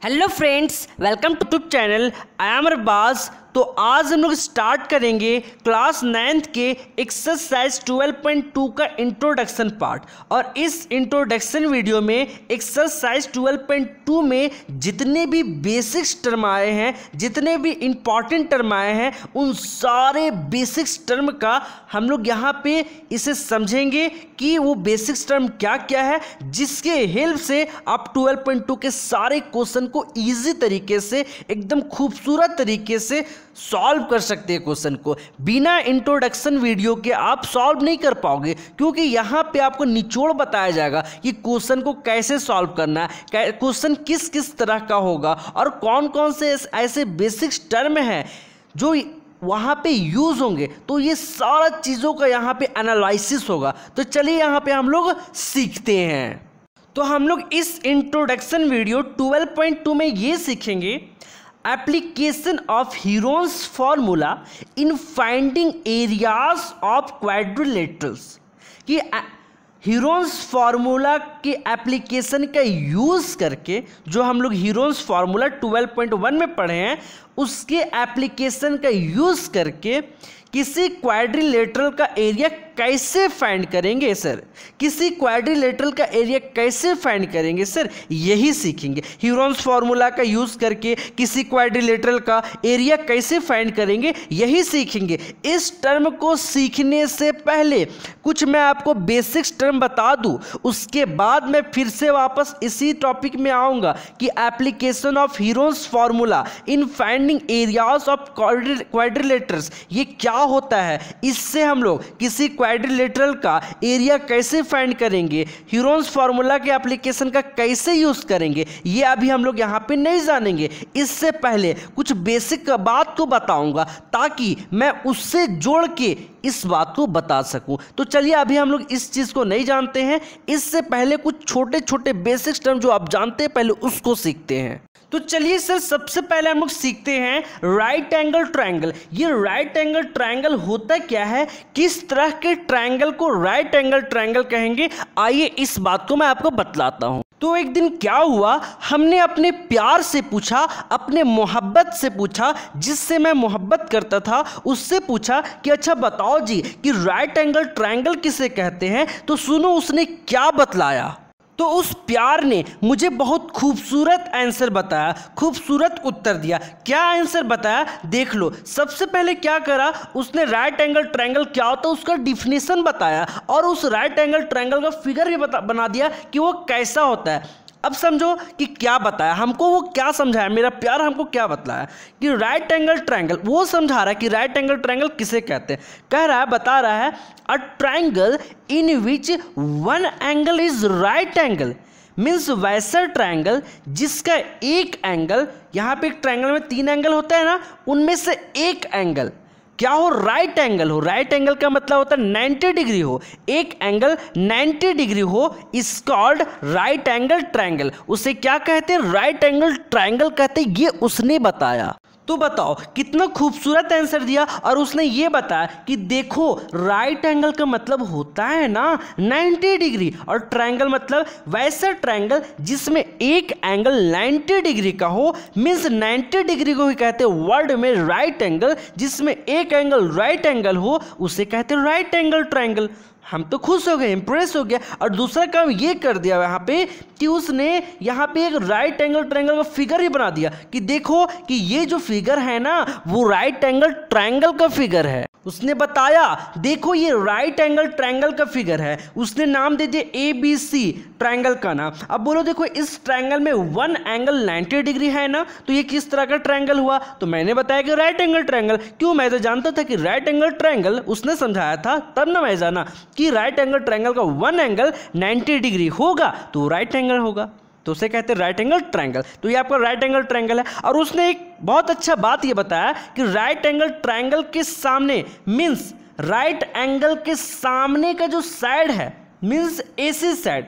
Hello friends, welcome to YouTube channel. I am Arbaaz. तो आज हम लोग स्टार्ट करेंगे क्लास 9th के एक्सरसाइज 12.2 का इंट्रोडक्शन पार्ट। और इस इंट्रोडक्शन वीडियो में एक्सरसाइज 12.2 में जितने भी बेसिक्स टर्म आए हैं, जितने भी इंपॉर्टेंट टर्म आए हैं, उन सारे बेसिक्स टर्म का हम लोग यहाँ पे इसे समझेंगे कि वो बेसिक्स टर्म क्या क्या है, जिसके हेल्प से आप 12.2 के सारे क्वेश्चन को ईजी तरीके से, एकदम खूबसूरत तरीके से सॉल्व कर सकते हैं। क्वेश्चन को बिना इंट्रोडक्शन वीडियो के आप सॉल्व नहीं कर पाओगे, क्योंकि यहाँ पे आपको निचोड़ बताया जाएगा कि क्वेश्चन को कैसे सॉल्व करना है, क्वेश्चन किस किस तरह का होगा और कौन कौन से ऐसे बेसिक्स टर्म हैं जो वहाँ पे यूज़ होंगे। तो ये सारा चीज़ों का यहाँ पे एनालिसिस होगा। तो चलिए यहाँ पे हम लोग सीखते हैं। तो हम लोग इस इंट्रोडक्शन वीडियो 12.2 में ये सीखेंगे application of Heron's formula in finding areas of quadrilaterals, कि हीरोन्स फार्मूला के एप्लीकेशन का यूज़ करके, जो हम लोग हीरोन्स फार्मूला 12.1 में पढ़े हैं, उसके एप्लीकेशन का यूज़ करके किसी क्वाड्रिलेटरल का एरिया कैसे फाइंड करेंगे सर। किसी क्वाड्रिलेटरल का एरिया कैसे फाइंड करेंगे सर, यही सीखेंगे। हीरोन्स फार्मूला का यूज़ करके किसी क्वाड्रिलेटरल का एरिया कैसे फाइंड करेंगे, यही सीखेंगे। इस टर्म को सीखने से पहले कुछ मैं आपको बेसिक्स टर्म बता दूं, उसके बाद मैं फिर से वापस इसी टॉपिक में आऊँगा कि application of Heron's formula in finding areas of quadrilaterals ये क्या होता है, इससे हम लोग किसी क्वाड्रिलेटरल का एरिया कैसे फाइंड करेंगे, हीरोन्स फार्मूला के एप्लीकेशन का कैसे यूज करेंगे, ये अभी हम लोग यहाँ पे नहीं जानेंगे। इससे पहले कुछ बेसिक बात को बताऊंगा ताकि मैं उससे जोड़ के इस बात को बता सकूं। तो चलिए अभी हम लोग इस चीज को नहीं जानते हैं, इससे पहले कुछ छोटे छोटे बेसिक टर्म जो आप जानते हैं पहले उसको सीखते हैं। तो चलिए सर, सबसे पहले हम लोग सीखते हैं राइट एंगल ट्रायंगल। ये राइट एंगल ट्रायंगल होता क्या है, किस तरह के ट्रायंगल को राइट एंगल ट्रायंगल कहेंगे, आइए इस बात को मैं आपको बतलाता हूं। तो एक दिन क्या हुआ, हमने अपने प्यार से पूछा, अपने मोहब्बत से पूछा, जिससे मैं मोहब्बत करता था उससे पूछा कि अच्छा बताओ जी कि राइट एंगल ट्रायंगल किसे कहते हैं। तो सुनो उसने क्या बतलाया। तो उस प्यार ने मुझे बहुत खूबसूरत आंसर बताया, खूबसूरत उत्तर दिया। क्या आंसर बताया देख लो। सबसे पहले क्या करा उसने, राइट एंगल ट्रायंगल क्या होता है उसका डिफिनेशन बताया, और उस राइट एंगल ट्रायंगल का फिगर भी बना दिया कि वो कैसा होता है। अब समझो कि क्या बताया हमको, वो क्या समझाया, मेरा प्यार हमको क्या बतलाया कि राइट एंगल ट्रायंगल, वो समझा रहा है कि राइट एंगल ट्रायंगल किसे कहते हैं। कह रहा है, बता रहा है, a triangle in which one angle is right angle means वैसा ट्रायंगल जिसका एक एंगल, यहाँ पे एक ट्रायंगल में 3 एंगल होता है ना, उनमें से एक एंगल क्या हो, राइट एंगल हो। राइट एंगल का मतलब होता है 90 डिग्री हो, एक एंगल 90 डिग्री हो, is called right angle triangle. उसे क्या कहते हैं, राइट एंगल ट्रायंगल कहते हैं। ये उसने बताया। तो बताओ कितना खूबसूरत आंसर दिया। और उसने ये बताया कि देखो राइट एंगल का मतलब होता है ना 90 डिग्री, और ट्रायंगल मतलब वैसा ट्रायंगल जिसमें एक एंगल 90 डिग्री का हो, मीन्स 90 डिग्री को ही कहते हैं वर्ड में राइट एंगल, जिसमें एक एंगल राइट एंगल हो उसे कहते हैं राइट एंगल ट्रायंगल। हम तो खुश हो गए, इंप्रेस हो गया। और दूसरा काम ये कर दिया यहाँ पे कि उसने यहाँ पे एक राइट एंगल ट्रायंगल का फिगर ही बना दिया कि देखो कि ये जो फिगर है ना वो राइट एंगल ट्रायंगल का फिगर है। उसने बताया देखो ये राइट एंगल ट्रायंगल का फिगर है। उसने नाम दे दिया ABC ट्रायंगल का नाम। अब बोलो देखो इस ट्रायंगल में वन एंगल 90 डिग्री है ना, तो ये किस तरह का ट्रायंगल हुआ। तो मैंने बताया कि राइट एंगल ट्रायंगल। क्यों, मैं तो जानता था कि राइट एंगल ट्रायंगल, उसने समझाया था तब ना मैं जाना कि राइट एंगल ट्रायंगल का वन एंगल 90 डिग्री होगा तो राइट एंगल होगा, तो उसे कहते हैं राइट एंगल ट्रायंगल। तो ये आपका राइट एंगल ट्रायंगल है। और उसने एक बहुत अच्छा बात ये बताया कि राइट एंगल ट्रायंगल के सामने मीन्स राइट एंगल के सामने का जो साइड है means AC side,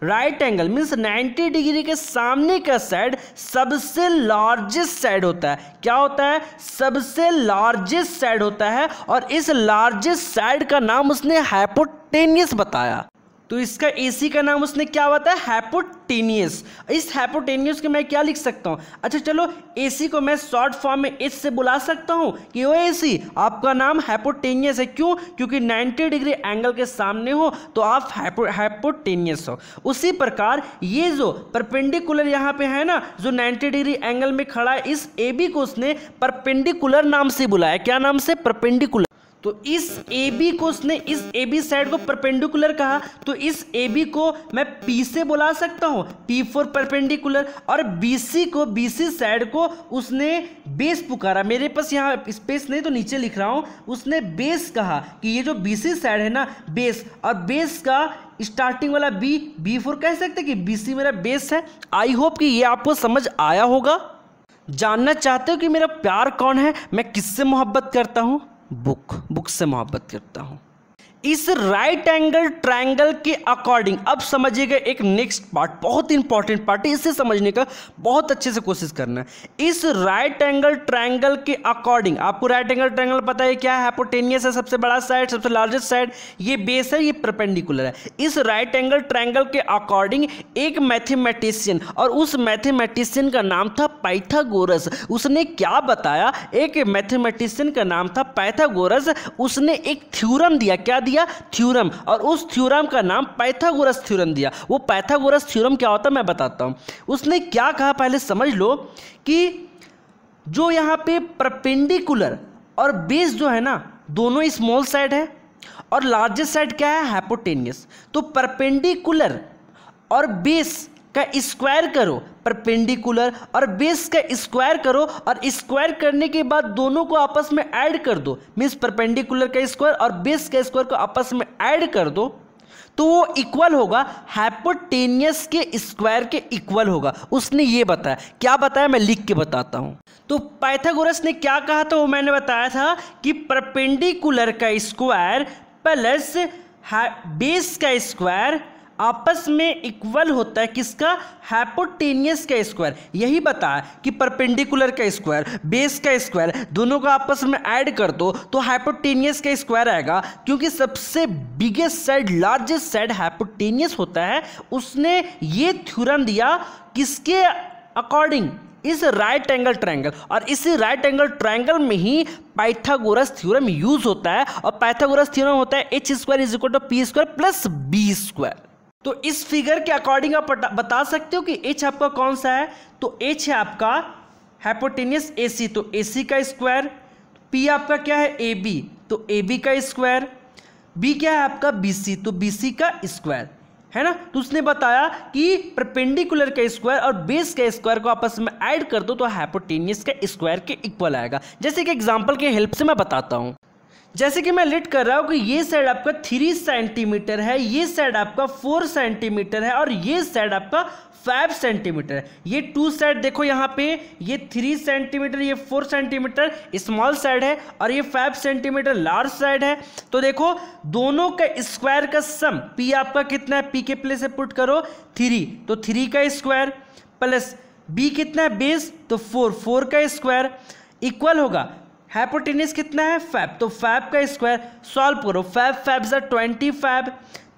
right angle means 90 degree के सामने का साइड सबसे लार्जेस्ट साइड होता है। क्या होता है, सबसे लार्जेस्ट साइड होता है। और इस लार्जेस्ट साइड का नाम उसने हाइपोटेन्यूस बताया। तो इसका AC का नाम उसने क्या बताया, हाइपोटेनियस। इस हाइपोटेनियस के मैं क्या लिख सकता हूँ, अच्छा चलो AC को मैं शॉर्ट फॉर्म में H से बुला सकता हूँ कि ओ AC आपका नाम हाइपोटेनियस है। क्यों, क्योंकि 90 डिग्री एंगल के सामने हो तो आप हाइपोटेनियस हो। उसी प्रकार ये जो परपेंडिकुलर यहाँ पे है ना, जो 90 डिग्री एंगल में खड़ा है, इस AB को उसने परपेंडिकुलर नाम से बुलाया। क्या नाम से, परपेंडिकुलर। तो इस AB को उसने, इस AB साइड को परपेंडिकुलर कहा, तो इस AB को मैं P से बुला सकता हूँ, P फॉर परपेंडिकुलर। और BC को, BC साइड को उसने बेस पुकारा। मेरे पास यहाँ स्पेस नहीं तो नीचे लिख रहा हूँ, उसने बेस कहा कि ये जो BC साइड है ना, बेस, और बेस का स्टार्टिंग वाला B फॉर कह सकते कि BC मेरा बेस है। आई होप कि ये आपको समझ आया होगा। जानना चाहते हो कि मेरा प्यार कौन है, मैं किससे मोहब्बत करता हूँ, बुक से मोहब्बत करता हूं। इस राइट एंगल ट्रायंगल के अकॉर्डिंग, अब समझिएगा एक नेक्स्ट पार्ट, बहुत इंपॉर्टेंट पार्ट है, इसे समझने का बहुत अच्छे से कोशिश करना है। इस राइट एंगल ट्रायंगल के अकॉर्डिंग, आपको राइट एंगल ट्रायंगल पता है क्या है, हाइपोटेनियस है सबसे बड़ा साइड, सबसे लार्जेस्ट साइड, ये बेस है, ये परपेंडिकुलर है। इस राइट एंगल ट्रायंगल के अकॉर्डिंग एक मैथमेटिशियन, और उस मैथमेटिशियन का नाम था पाइथागोरस, उसने क्या बताया, एक मैथमेटिशियन का नाम था पाइथागोरस, उसने एक थ्योरम दिया। क्या दिया, थ्योरम, और उस थ्योरम का नाम पाइथागोरस थ्योरम दिया। वो पाइथागोरस थ्योरम क्या होता है मैं बताता हूं। उसने क्या कहा पहले समझ लो, कि जो यहां पे परपेंडिकुलर और बेस जो है ना, दोनों स्मॉल साइड है और लार्जेस्ट साइड क्या है, हाइपोटेनियस। तो परपेंडिकुलर और बेस का स्क्वायर करो, परपेंडिकुलर और बेस का स्क्वायर करो, और स्क्वायर करने के बाद दोनों को आपस में ऐड कर दो, मीन्स परपेंडिकुलर का स्क्वायर और बेस का स्क्वायर को आपस में ऐड कर दो, तो वो इक्वल होगा हाइपोटेनियस के स्क्वायर के इक्वल होगा। उसने ये बताया। क्या बताया मैं लिख के बताता हूं। तो पाइथागोरस ने क्या कहा था वो मैंने बताया था कि परपेंडिकुलर का स्क्वायर प्लस बेस का स्क्वायर आपस में इक्वल होता है किसका, हाइपोटेनियस का स्क्वायर। यही बताया कि परपेंडिकुलर का स्क्वायर, बेस का स्क्वायर, दोनों को आपस में ऐड कर दो तो हाइपोटेनियस का स्क्वायर आएगा, क्योंकि सबसे biggest side, largest side hypotenuse होता है। उसने ये थ्योरम दिया किसके अकॉर्डिंग, इस राइट एंगल ट्रायंगल, और इसी राइट एंगल ट्रायंगल में ही पाइथागोरस थ्योरम यूज होता है। और पाइथागोरस थ्योरम होता है h square is equal to p square plus b square. तो इस फिगर के अकॉर्डिंग आप बता सकते हो कि h आपका कौन सा है, तो h है आपका हाइपोटेनियस AC, तो AC का स्क्वायर, P आपका क्या है AB, तो AB का स्क्वायर, B क्या है आपका BC, तो BC का स्क्वायर, है ना। तो उसने बताया कि परपेंडिकुलर का स्क्वायर और बेस का स्क्वायर को आपस में ऐड कर दो तो हाइपोटेनियस का स्क्वायर के इक्वल आएगा। जैसे कि एग्जांपल के हेल्प से मैं बताता हूं। जैसे कि मैं लिट कर रहा हूं कि ये साइड आपका 3 सेंटीमीटर है, ये साइड आपका 4 सेंटीमीटर है, और ये साइड आपका 5 सेंटीमीटर है। ये 2 साइड देखो यहाँ पे, ये 3 सेंटीमीटर, ये 4 सेंटीमीटर स्मॉल साइड है, और ये 5 सेंटीमीटर लार्ज साइड है। तो देखो दोनों का स्क्वायर का सम, P आपका कितना है, P के प्लेस से पुट करो 3, तो 3 का स्क्वायर प्लस B कितना है बेस, तो 4 का स्क्वायर इक्वल होगा हाइपोटेनियस कितना है 5, तो 5 का स्क्वायर। सॉल्व करो, 5 5 जार 25,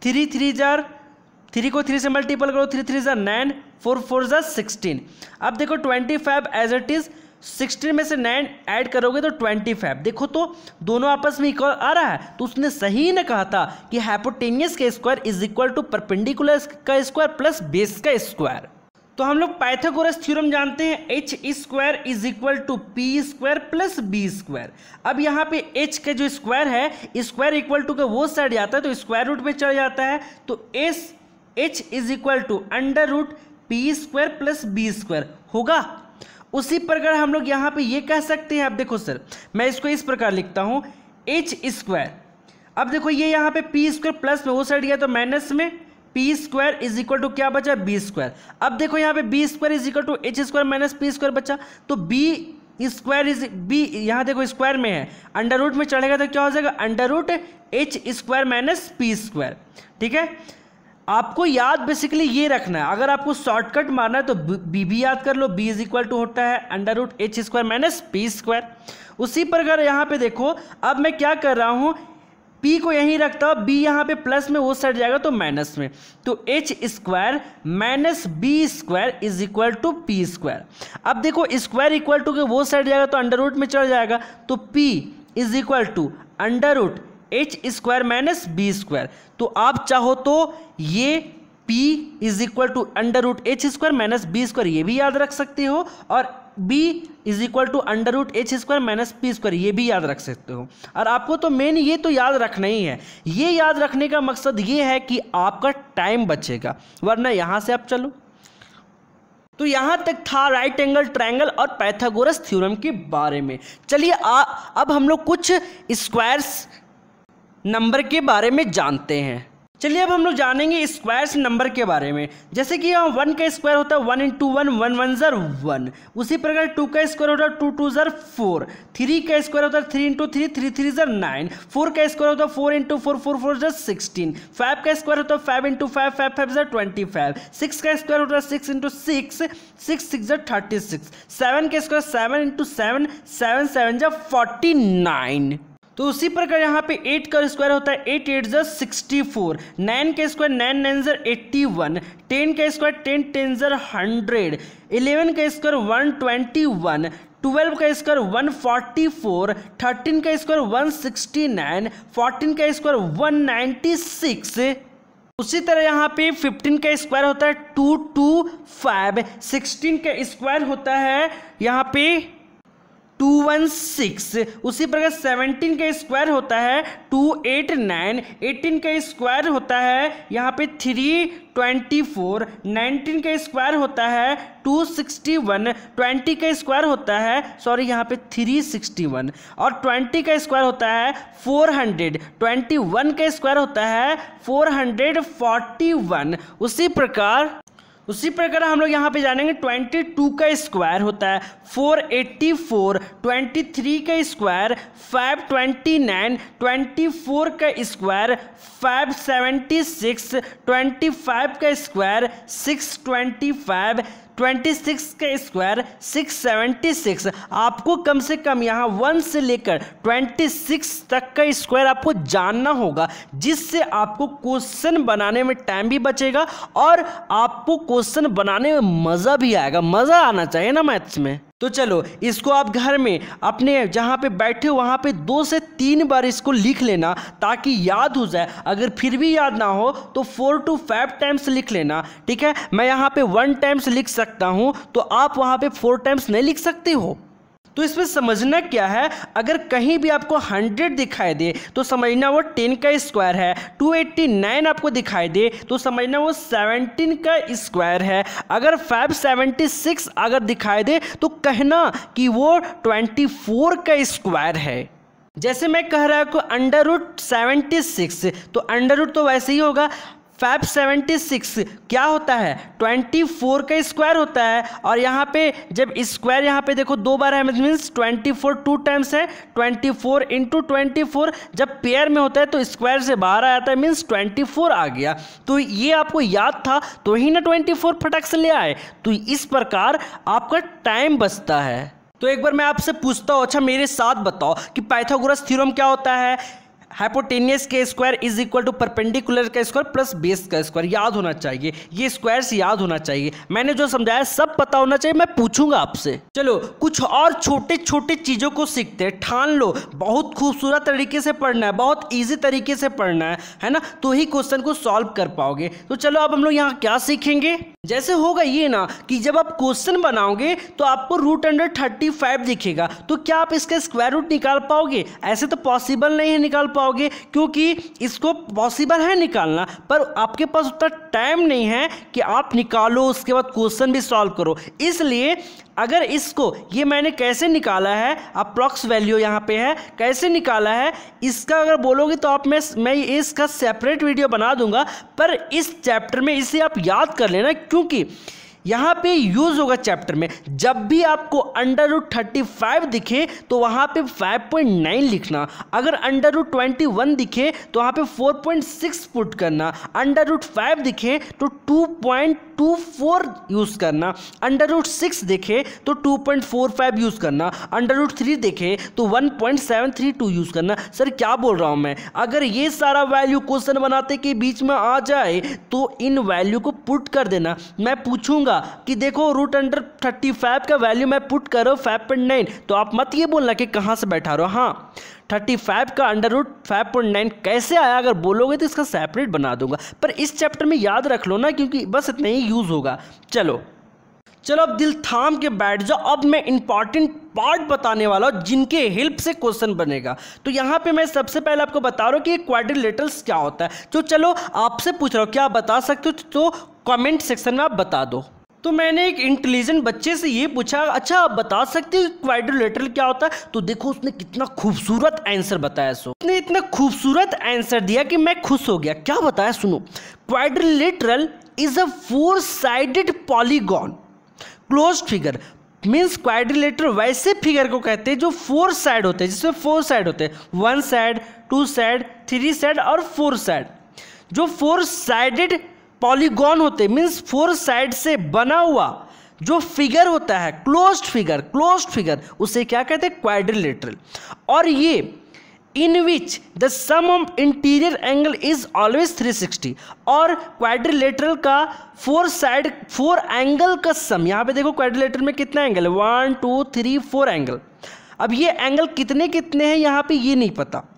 3 3 जार, 3 को 3 से मल्टीपल करो, 3 3 जार 9, 4 4 जार 16। अब देखो 25 एज इट इज, 16 में से 9 ऐड करोगे तो 25। देखो तो दोनों आपस में इक्वल आ रहा है। तो उसने सही ने कहा था कि हाइपोटेनियस का square is equal to perpendicular का स्क्वायर प्लस बेस का स्क्वायर। तो हम लोग पाइथागोरस थ्योरम जानते हैं, h square is equal to p square plus b square. अब यहाँ पे h का जो स्क्वायर है, स्क्वायर इक्वल टू का वो साइड जाता है तो स्क्वायर रूट पे चढ़ जाता है, तो h is equal to under root p square plus b square होगा। उसी प्रकार हम लोग यहाँ पे ये कह सकते हैं। अब देखो सर, मैं इसको इस प्रकार लिखता हूँ h स्क्वायर। अब देखो ये यहाँ पे p स्क्वायर प्लस में वो साइड गया तो माइनस में P square is equal to क्या बचा, बी स्क्वायर। अब देखो यहाँ पे B square is equal to H square minus P square बचा, तो बी स्क्वायर इज बी, यहाँ देखो स्क्वायर में है, अंडर रूट में चढ़ेगा तो क्या हो जाएगा, under root H square minus P square. ठीक है, आपको याद बेसिकली ये रखना है। अगर आपको शॉर्टकट मारना है तो बी भी याद कर लो, बी इज इक्वल टू होता है under root H square minus P square. उसी प्रकार यहाँ पे देखो, अब मैं क्या कर रहा हूँ, p को यहीं रखता हूँ, b यहाँ पे प्लस में, वो साइड जाएगा तो माइनस में, तो h square minus B square is equal to P square. अब देखो स्क्वायर इक्वल टू के वो साइड जाएगा तो अंडर रूट में चढ़ जाएगा, तो p is equal to under root H square minus B square. तो आप चाहो तो ये p is equal to under root H square minus B square ये भी याद रख सकते हो, और b is equal to under root H square minus P square ये भी याद रख सकते हो। और आपको तो मेन ये तो याद रखना ही है। ये याद रखने का मकसद ये है कि आपका टाइम बचेगा, वरना यहाँ से आप चलो। तो यहाँ तक था राइट एंगल ट्रायंगल और पाइथागोरस थ्योरम के बारे में। चलिए अब हम लोग कुछ स्क्वायर्स नंबर के बारे में जानते हैं। चलिए अब हम लोग जानेंगे स्क्वायर्स नंबर के बारे में। जैसे कि यहाँ 1 का स्क्वायर होता है 1 इंटू 1, 1 1 ज़र 1। उसी प्रकार 2 का स्क्वायर होता है 2 2 ज़र 4। 3 का स्क्वायर होता है 3 इंटू 3, 3 3 ज़र 9। 4 का स्क्वायर होता है 4 इंटू 4, 4 4 ज़र 16। 5 का स्क्वायर होता है 5 इंटू 5, 5 5 ज़र 25। 6 का स्क्वायर होता है 6 इंटू 6, 6 6 ज़र 36। 7 का स्क्वायर 7 इंटू 7, 7 7 ज़र 49। तो उसी प्रकार यहाँ पे 8 का स्क्वायर होता है 8 8 ज़र 64। 9 का स्क्वायर 9 9 ज़र 81। 10 का स्क्वायर 10 10 ज़र 100। 11 का स्क्वायर 121। 12 का स्क्वायर 144। 13 का स्क्वायर 169। 14 का स्क्वायर 196। उसी तरह यहाँ पे 15 का स्क्वायर होता है 225। 16 का स्क्वायर होता है यहाँ पे 216। उसी प्रकार 17 का स्क्वायर होता है 289। 18 का स्क्वायर होता है यहाँ पे 324। 19 का स्क्वायर होता है 261। 20 का स्क्वायर होता है यहाँ पे 361 और 20 का स्क्वायर होता है 400। 21 का स्क्वायर होता है 441। उसी प्रकार हम लोग यहाँ पे जानेंगे 22 का स्क्वायर होता है 484। 23 का स्क्वायर 529। 24 का स्क्वायर 576। 25 का स्क्वायर 625। 26 का स्क्वायर 676। आपको कम से कम यहाँ 1 से लेकर 26 तक का स्क्वायर आपको जानना होगा, जिससे आपको क्वेश्चन बनाने में टाइम भी बचेगा और आपको क्वेश्चन बनाने में मज़ा भी आएगा। मज़ा आना चाहिए ना मैथ्स में। तो चलो इसको आप घर में अपने जहाँ पे बैठे हो वहाँ पे 2 से 3 बार इसको लिख लेना ताकि याद हो जाए। अगर फिर भी याद ना हो तो 4 to 5 टाइम्स लिख लेना, ठीक है। मैं यहाँ पे 1 टाइम्स लिख सकता हूँ, तो आप वहाँ पे 4 टाइम्स नहीं लिख सकते हो। तो इसमें समझना क्या है, अगर कहीं भी आपको 100 दिखाई दे तो समझना वो 10 का स्क्वायर है। 289 आपको दिखाई दे तो समझना वो 17 का स्क्वायर है। अगर 576 अगर दिखाई दे तो कहना कि वो 24 का स्क्वायर है। जैसे मैं कह रहा हूँ अंडर रूट 76, तो अंडर रूट तो वैसे ही होगा। 576 क्या होता है 24 का स्क्वायर होता है, और यहाँ पे जब स्क्वायर यहाँ पे देखो 2 बार है मीन्स 24 2 टाइम्स है। 24 इंटू 24 जब पेयर में होता है तो स्क्वायर से बाहर आ जाता है मीन्स 24 आ गया। तो ये आपको याद था तो ही ना 24 फटक से ले आए। तो इस प्रकार आपका टाइम बचता है। तो एक बार मैं आपसे पूछता हूँ, अच्छा मेरे साथ बताओ कि पाइथागोरस थ्योरम क्या होता है। हाइपोटेनियस के square is equal to perpendicular का स्क्वायर प्लस बेस का स्क्वायर। याद होना चाहिए, ये स्क्वायर्स याद होना चाहिए। मैंने जो समझाया सब पता होना चाहिए। मैं पूछूंगा आपसे। चलो कुछ और छोटे छोटे चीज़ों को सीखते हैं। ठान लो बहुत खूबसूरत तरीके से पढ़ना है, बहुत ईजी तरीके से पढ़ना है ना, तो ही क्वेश्चन को सॉल्व कर पाओगे। तो चलो अब हम लोग यहाँ क्या सीखेंगे। जैसे होगा ये ना कि जब आप क्वेश्चन बनाओगे तो आपको रूट अंडर 35 दिखेगा, तो क्या आप इसका स्क्वायर रूट निकाल पाओगे? ऐसे तो पॉसिबल नहीं है निकाल पाओगे, क्योंकि इसको पॉसिबल है निकालना पर आपके पास उतना टाइम नहीं है कि आप निकालो उसके बाद क्वेश्चन भी सॉल्व करो। इसलिए अगर इसको ये मैंने कैसे निकाला है, अप्रॉक्स वैल्यू यहाँ पे है, कैसे निकाला है इसका अगर बोलोगे तो आप मैं इसका सेपरेट वीडियो बना दूंगा। पर इस चैप्टर में इसे आप याद कर लेना, क्योंकि यहाँ पे यूज होगा चैप्टर में। जब भी आपको √35 दिखे तो वहाँ पे 5.9 लिखना, अगर √21 दिखे तो वहाँ पे 4.6 पुट करना, √5 दिखे तो 2.24 यूज़ करना, √6 दिखे तो 2.45 यूज़ करना, √3 देखे तो 1.732 यूज़ करना। सर क्या बोल रहा हूँ मैं, अगर ये सारा वैल्यू क्वेश्चन बनाते के बीच में आ जाए तो इन वैल्यू को पुट कर देना। मैं पूछूंगा कि देखो √35 का वैल्यू मैं पुट करो 5.9, तो आप मत ये बोलना कि कहाँ से बैठा रहो। हाँ, 35 का √5.9 कैसे आया अगर बोलोगे तो इसका सेपरेट बना दूंगा, पर इस चैप्टर में याद रख लो ना, क्योंकि बस इतना ही यूज़ होगा। चलो अब दिल थाम के बैठ जाओ, अब मैं इंपॉर्टेंट पार्ट बताने वाला हूँ जिनके हेल्प से क्वेश्चन बनेगा। तो यहाँ पे मैं सबसे पहले आपको बता रहा हूँ कि क्वाड्रिलेटरल्स क्या होता है। तो चलो आपसे पूछ रहा हूँ, क्या आप बता सकते हो? तो कमेंट सेक्शन में आप बता दो। तो मैंने एक इंटेलिजेंट बच्चे से ये पूछा, अच्छा आप बता सकते हो क्वाड्रिलेटरल क्या होता है? तो देखो उसने कितना खूबसूरत आंसर बताया। उसने इतना खूबसूरत आंसर दिया कि मैं खुश हो गया। क्या बताया सुनो, quadrilateral is a 4 sided polygon closed figure. Means quadrilateral वैसे फिगर को कहते हैं जो 4 साइड होते हैं, जिसमें 4 साइड होते हैं, 1 साइड, 2 साइड, 3 साइड और 4 साइड। जो 4 साइडेड पॉलीगॉन होते हैं मीन्स 4 साइड से बना हुआ जो फिगर होता है, क्लोज्ड फिगर, उसे क्या कहते हैं? क्वाड्रिलेटरल। और ये in which the sum of interior angle is always 360। और क्वाड्रिलेटरल का 4 एंगल का सम, यहाँ पे देखो क्वाड्रिलेटरल में कितना एंगल है, 1 2 3 4 एंगल। अब ये एंगल कितने हैं यहाँ पे ये नहीं पता,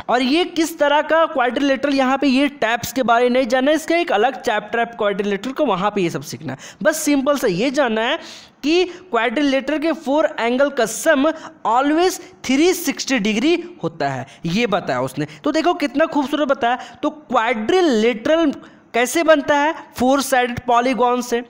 और ये किस तरह का क्वाड्रिलेटरल, यहाँ पे ये टैप्स के बारे में नहीं जानना है, इसका एक अलग चैप्टर है क्वाड्रिलेटरल को, वहाँ पे ये सब सीखना है। बस सिंपल सा ये जानना है कि क्वाड्रिलेटरल के 4 एंगल का सम ऑलवेज 360 डिग्री होता है, ये बताया उसने। तो देखो कितना खूबसूरत बताया। तो क्वाड्रिलेटरल कैसे बनता है? 4 साइडेड पॉलीगॉन से।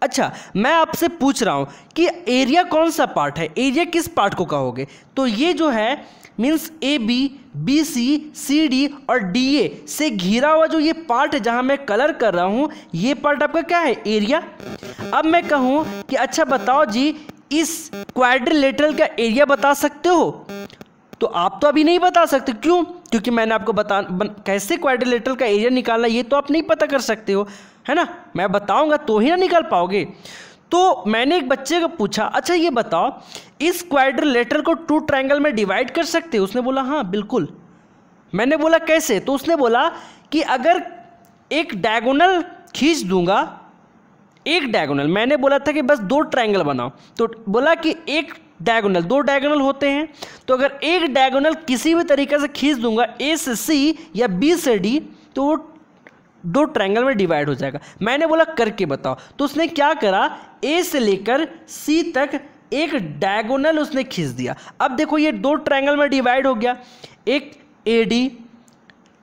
अच्छा, मैं आपसे पूछ रहा हूँ कि एरिया कौन सा पार्ट है, एरिया किस पार्ट को कहोगे? तो ये जो है मीन्स AB, BC, CD और DA से घिरा हुआ जो ये पार्ट है जहाँ मैं कलर कर रहा हूँ, ये पार्ट आपका क्या है? एरिया। अब मैं कहूँ कि अच्छा बताओ जी इस क्वाड्रिलेटरल का एरिया बता सकते हो? तो आप तो अभी नहीं बता सकते। क्यों? क्योंकि मैंने आपको कैसे क्वाड्रिलेटरल का एरिया निकालना ये तो आप नहीं पता कर सकते हो, है ना। मैं बताऊँगा तो ही ना निकाल पाओगे। तो मैंने एक बच्चे को पूछा, अच्छा ये बताओ इस क्वाड्रिलेटरल को 2 ट्रायंगल में डिवाइड कर सकते हो? उसने बोला हाँ बिल्कुल। मैंने बोला कैसे? तो उसने बोला कि अगर एक डायगोनल खींच दूंगा, एक डायगोनल, मैंने बोला था कि बस 2 ट्रायंगल बनाओ, तो बोला कि एक डायगोनल, 2 डायगोनल होते हैं, तो अगर एक डायगोनल किसी भी तरीके से खींच दूंगा A से C या B से D, तो वो 2 ट्रायंगल में डिवाइड हो जाएगा। मैंने बोला करके बताओ। तो उसने क्या करा, A से लेकर C तक एक डायगोनल उसने खींच दिया। अब देखो ये 2 ट्रायंगल में डिवाइड हो गया, एक AD,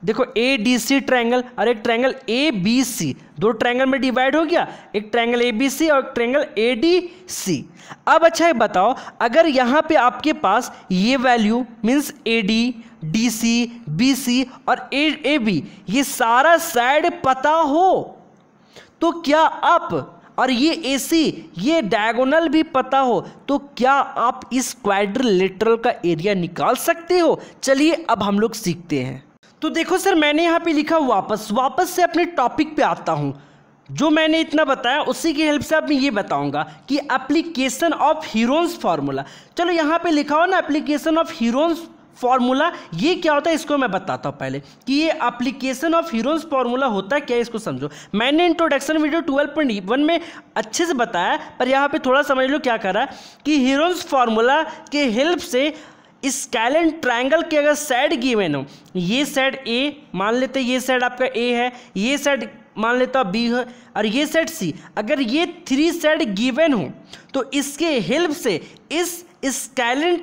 देखो ADC ट्रायंगल और एक ट्रायंगल ABC, 2 ट्रायंगल में डिवाइड हो गया, एक ट्रायंगल ABC और एक ट्रायंगल ADC। अब अच्छा है बताओ, अगर यहाँ पे आपके पास ये value means AD, DC, BC और AB ये सारा साइड पता हो तो क्या आप, और ये AC ये डायगोनल भी पता हो, तो क्या आप इस क्वाड्रिलेटरल का एरिया निकाल सकते हो? चलिए अब हम लोग सीखते हैं। तो देखो सर मैंने यहाँ पे लिखा वापस से अपने टॉपिक पे आता हूँ। जो मैंने इतना बताया उसी की हेल्प से अब मैं ये बताऊंगा कि एप्लीकेशन ऑफ हीरोन्स फार्मूला। चलो यहाँ पे लिखा हो ना एप्लीकेशन ऑफ हीरोन्स फार्मूला, ये क्या होता है इसको मैं बताता हूँ पहले कि ये एप्लीकेशन ऑफ हीरोन्स फार्मूला होता है क्या, इसको समझो। मैंने इंट्रोडक्शन वीडियो 12.1 में अच्छे से बताया, पर यहाँ पे थोड़ा समझ लो क्या कर रहा है कि हीरोन्स फार्मूला के हेल्प से स्केलेन ट्रायंगल के अगर साइड गिवन हो, ये साइड A मान लेते, ये साइड आपका A है, ये साइड मान लेता B है और ये साइड C, अगर ये 3 साइड गिवन हो तो इसके हेल्प से इस स्केलेन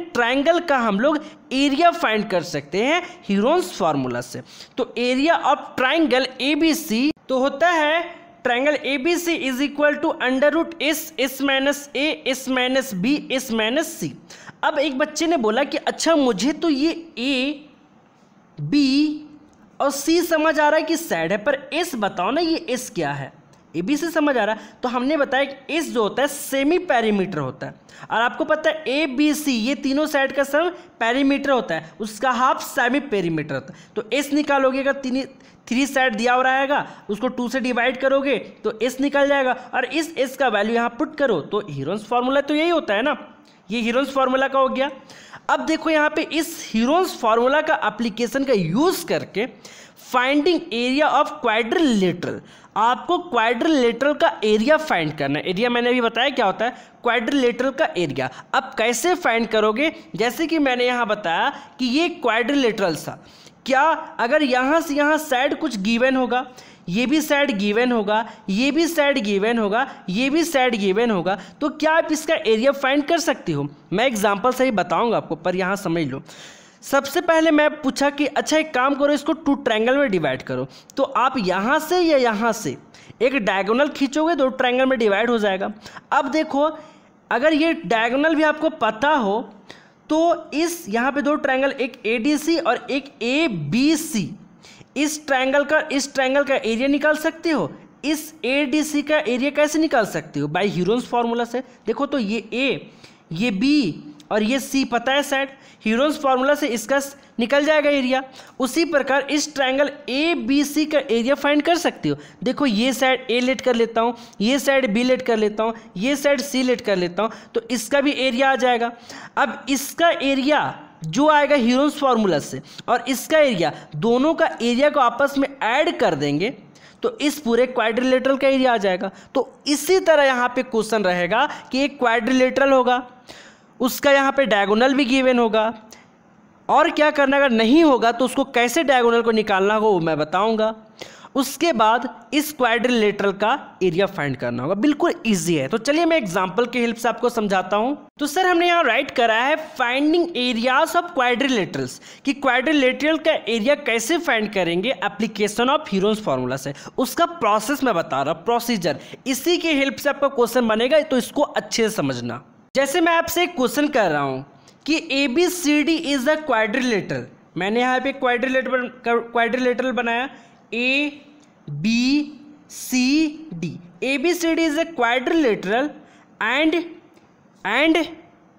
ट्रायंगल का हम लोग एरिया फाइंड कर सकते हैं हीरोन्स फार्मूला से। तो एरिया ऑफ ट्रायंगल ABC तो होता है triangle ABC is equal to √S minus A S minus B S minus C। अब एक बच्चे ने बोला कि अच्छा मुझे तो ये A B और C समझ आ रहा है कि साइड है, पर S बताओ ना ये S क्या है, ABC समझ आ रहा है। तो हमने बताया कि इस जो होता है सेमी पेरीमीटर होता है, और आपको पता है ABC ये तीनों साइड का सम पेरीमीटर होता है, उसका हाफ सेमी पेरीमीटर होता है। तो S निकालोगे, अगर 3 साइड दिया हो रहेगा, उसको 2 से डिवाइड करोगे तो S निकल जाएगा, और इस S का वैल्यू यहाँ पुट करो तो हीरोन्स फार्मूला तो यही होता है ना, ये हीरोन्स फार्मूला का हो गया। अब देखो यहाँ पे इस हीरोन्स फार्मूला का एप्लीकेशन का यूज करके फाइंडिंग एरिया ऑफ क्वाड्रिलेटरल, आपको क्वाड्रिलेटरल का एरिया फाइंड करना है। एरिया मैंने अभी बताया क्या होता है, क्वाड्रिलेटरल का एरिया। अब कैसे फाइंड करोगे, जैसे कि मैंने यहाँ बताया कि ये क्वाड्रिलेटरल था, क्या अगर यहाँ से यहाँ साइड कुछ गिवन होगा, ये भी साइड गिवन होगा, ये भी साइड गिवन होगा, ये भी साइड गिवन होगा, तो क्या आप इसका एरिया फाइंड कर सकते हो। मैं एग्जांपल से ही बताऊंगा आपको, पर यहाँ समझ लो। सबसे पहले मैं पूछा कि अच्छा एक काम करो, इसको 2 ट्रायंगल में डिवाइड करो, तो आप यहाँ से या यहाँ से एक डायगोनल खींचोगे, 2 ट्रायंगल में डिवाइड हो जाएगा। अब देखो अगर ये डायगोनल भी आपको पता हो तो इस यहाँ पे 2 ट्रायंगल, एक ADC और एक ABC, इस ट्रायंगल का एरिया निकाल सकते हो। इस ADC का एरिया कैसे निकाल सकते हो, बाय हीरोन्स फार्मूला से। देखो तो ये A, ये B और ये C पता है साइड, हीरोन्स फार्मूला से इसका निकल जाएगा एरिया। उसी प्रकार इस ट्रायंगल ABC का एरिया फाइंड कर सकते हो। देखो ये साइड A लेट कर लेता हूँ, ये साइड B लेट कर लेता हूँ, ये साइड C लेट कर लेता हूँ, तो इसका भी एरिया आ जाएगा। अब इसका एरिया जो आएगा हीरोन्स फार्मूला से और इसका एरिया, दोनों का एरिया को आपस में ऐड कर देंगे तो इस पूरे क्वाड्रिलेटरल का एरिया आ जाएगा। तो इसी तरह यहाँ पे क्वेश्चन रहेगा कि एक क्वाड्रिलेटरल होगा, उसका यहाँ पे डायगोनल भी गिवन होगा, और क्या करना, अगर नहीं होगा तो उसको कैसे डायगोनल को निकालना होगा वो मैं बताऊंगा। उसके बाद इस क्वाड्रिलेटरल का एरिया फाइंड करना होगा, बिल्कुल इजी है। तो चलिए मैं एग्जांपल की हेल्प से आपको समझाता हूं। तो सर हमने यहाँ राइट करा है फाइंडिंग एरियाज ऑफ क्वाड्रिलेटरल्स, कि क्वाड्रिलेटरल का एरिया कैसे फाइंड करेंगे एप्लीकेशन ऑफ हीरोन्स फार्मूला से। उसका प्रोसेस मैं बता रहा हूँ, प्रोसीजर, इसी की हेल्प से आपका क्वेश्चन बनेगा, तो इसको अच्छे से समझना। जैसे मैं आपसे एक क्वेश्चन कर रहा हूँ कि ABCD इज अ क्वाड्रिलेटरल, मैंने यहाँ पे क्वाड्रिलेटरल बनाया ABCD, ABCD is a quadrilateral and